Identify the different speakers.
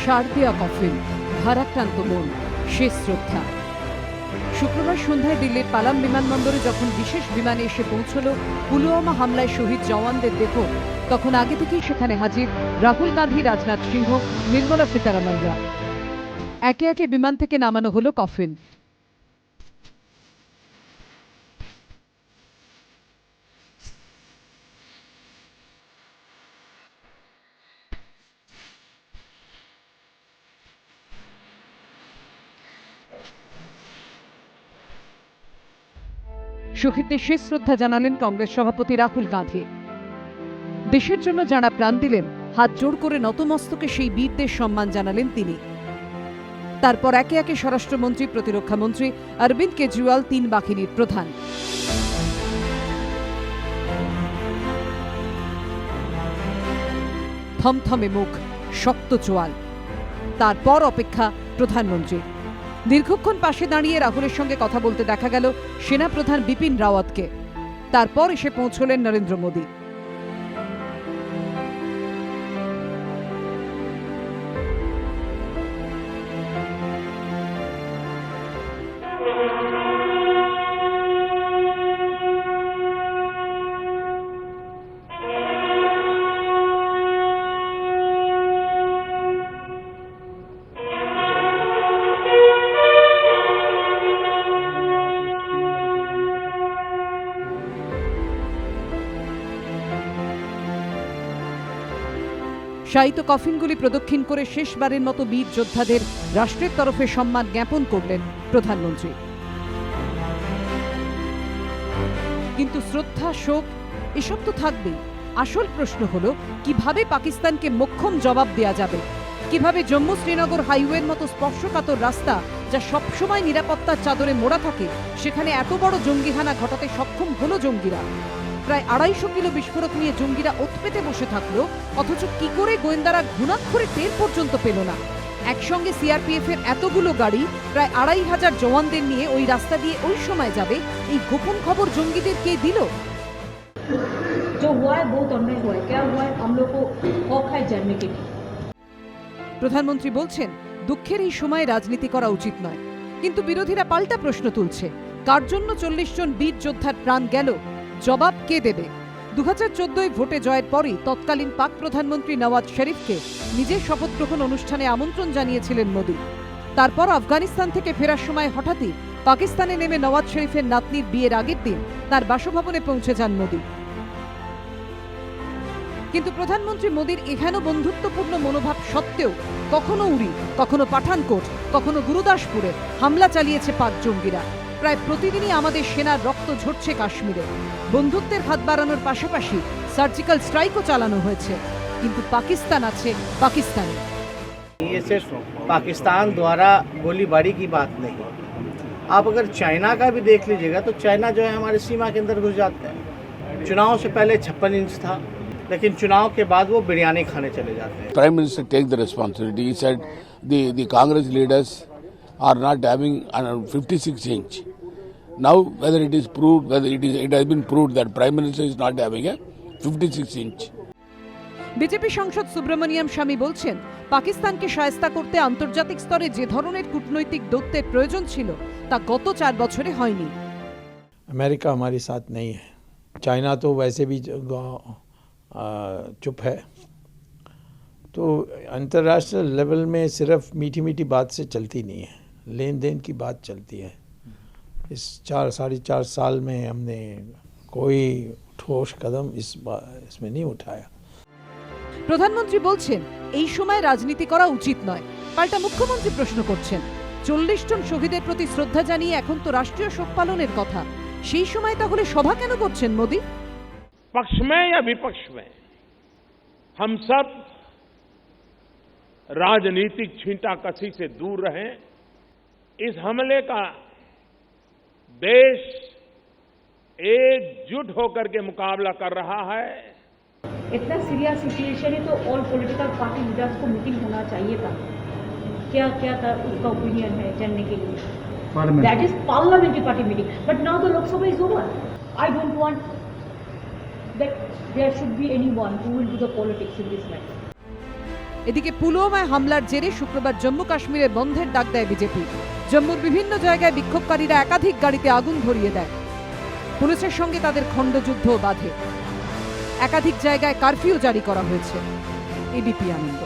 Speaker 1: শারদিয়া coffin, ভারাক্রান্ত মন, শেষ শ্রদ্ধা। শুক্রবার সন্ধ্যায় দিল্লির পালাম বিমানবন্দরে যখন বিশেষ বিমানে এসে পৌঁছল পুলওয়ামা হামলায় শহীদ জওয়ানদের দেহ, তখন আগে থেকেই সেখানে হাজির রাহুল গান্ধী, রাজনাথ সিংহ, নির্মলা সীতারামনরা। একে একে বিমান থেকে নামানো হলো কফিন। শহীদদের শেষ শ্রদ্ধা জানালেন কংগ্রেস সভাপতি রাহুল গান্ধী। দেশের জন্য যারা প্রাণ দিলেন, হাত জোড় করে নতমস্তকে সেই বীরদের সম্মান জানালেন তিনি। তারপর একে একে স্বরাষ্ট্রমন্ত্রী, প্রতিরক্ষা মন্ত্রী, অরবিন্দ কেজরিওয়াল, তিন বাহিনীর প্রধান। থমথমে মুখ, শক্ত চোয়াল। তারপর অপেক্ষা প্রধানমন্ত্রী। দীর্ঘক্ষণ পাশে দাঁড়িয়ে রাহুলের সঙ্গে কথা বলতে দেখা গেল সেনাপ্রধান বিপিন রাওয়াতকে। তারপর এসে পৌঁছলেন নরেন্দ্র মোদী। শায়িত কফিনগুলি প্রদক্ষিণ করে শেষবারের মতো বীর যোদ্ধাদের রাষ্ট্রের তরফে সম্মান জ্ঞাপন করলেন প্রধানমন্ত্রী। কিন্তু শ্রদ্ধা, শোক এসব তো থাকবেই। আসল প্রশ্ন হলো কিভাবে পাকিস্তানকে মোক্ষম জবাব দেয়া যাবে, কিভাবে জম্মু শ্রীনগর হাইওয়ের মতো স্পর্শকাতর রাস্তা, যা সবসময় নিরাপত্তার চাদরে মোড়া থাকে, সেখানে এত বড় জঙ্গিহানা ঘটাতে সক্ষম হলো জঙ্গিরা। প্রায় 250 কিলো বিস্ফোরক নিয়ে জঙ্গিরা ওত পেতে বসে থাকলো, অথচ কি করে গোয়েন্দারা ঘুণাক্ষরে টের পর্যন্ত পেল না। একসঙ্গে সিআরপিএফ এর এতগুলো গাড়ি প্রায় 2500 জওয়ানদের নিয়ে ওই রাস্তা দিয়ে ওই সময় যাবে, এই গোপন খবর জঙ্গিদের কে দিল? প্রধানমন্ত্রী বলছেন, দুঃখের এই সময় রাজনীতি করা উচিত নয়। কিন্তু বিরোধীরা পাল্টা প্রশ্ন তুলছে, কার জন্য 40 জন বীর যোদ্ধার প্রাণ গেল? জবাব কে দেবে? 2014 ভোটে জয়ের পরই তৎকালীন পাক প্রধানমন্ত্রী নওয়াজ শরীফকে নিজের শপথ গ্রহণ অনুষ্ঠানে আমন্ত্রণ জানিয়েছিলেন মোদী। তারপর আফগানিস্তান থেকে ফেরার সময় হঠাৎই পাকিস্তানে নেমে নওয়াজ শরীফের নাতনির বিয়ের আগের দিন তার বাসভবনে পৌঁছে যান মোদী। কিন্তু প্রধানমন্ত্রী মোদীর এহেন বন্ধুত্বপূর্ণ মনোভাব সত্ত্বেও কখনো উরি, কখনো পাঠানকোট, কখনো গুরুদাসপুরে হামলা চালিয়েছে পাক জঙ্গিরা। প্রায় প্রতিদিনই আমাদের সেনার রক্ত ঝরছে কাশ্মীরে। বন্ধুত্বের হাত বাড়ানোর পাশাপাশি সার্জিক্যাল স্ট্রাইকও চালানো হয়েছে। কিন্তু পাকিস্তান আছে পাকিস্তানে।
Speaker 2: ये सिर्फ पाकिस्तान द्वारा गोलीबारी की बात नहीं। आप अगर चाइना का भी देख लीजिएगा तो चाइना जो है हमारे सीमा के अंदर घुस जाते हैं। चुनाव से पहले 56 इंच था, लेकिन चुनाव के बाद वो बिरयानी खाने चले जाते हैं।
Speaker 3: Prime Minister take the responsibility. He said the Congress leaders are not having 56 inch. Now, whether it is proved, it has been proved that Prime Minister is not having a 56 inch.
Speaker 1: BJP সাংসদ সুব্রমণিয়াম স্বামী বলছেন, পাকিস্তানকে শায়েস্তা করতে আন্তর্জাতিক স্তরে যে ধরনের কূটনৈতিক দৌত্যের প্রয়োজন ছিল তা গত 4 বছরে হয়নি।
Speaker 4: अमेरिका हमारे साथ नहीं है, चाइना तो वैसे भी चुप है। तो अंतर्राष्ट्रीय लेवल में सिर्फ मीठी मीठी बात से चलती नहीं है, लेन देन की बात चलती है। इस 4-4.5 साल में हमने कोई ठोस कदम इसमें नहीं उठाया।
Speaker 1: প্রধানমন্ত্রী বলছেন, এই সময় রাজনীতি করা উচিত নয়। পাল্টা মুখ্যমন্ত্রী প্রশ্ন করছেন, 40 জন শহীদের প্রতি শ্রদ্ধা জানিয়ে এখন তো রাষ্ট্রীয় শোক পালনের কথা, সেই সময় তাহলে সভা কেন করছেন মোদী?
Speaker 5: पक्ष में या विपक्ष में हम सब राजनीतिक छींटाकशी से दूर रहें। इस हमले का देश एकजुट होकर के मुकाबला कर रहा है।
Speaker 6: इतना सीरियस सिचुएशन है तो ऑल पॉलिटिकल पार्टी लीडर्स को मीटिंग होना चाहिए था। क्या क्या था उसका ओपिनियन है जानने के लिए। That is parliamentary party meeting, but now the Lok Sabha is over. I don't want that there should be anyone who will do the politics in this matter.
Speaker 1: এদিকে পুলওয়ামায় হামলার জেরে শুক্রবার জম্মু কাশ্মীরে বন্ধের ডাক দেয় বিজেপি। জম্মুর বিভিন্ন জায়গায় বিক্ষোভকারীরা একাধিক গাড়িতে আগুন ধরিয়ে দেয়। পুলিশের সঙ্গে তাদের খণ্ডযুদ্ধও বাধে। একাধিক জায়গায় কারফিউ জারি করা হয়েছে। এবিপি আনন্দ।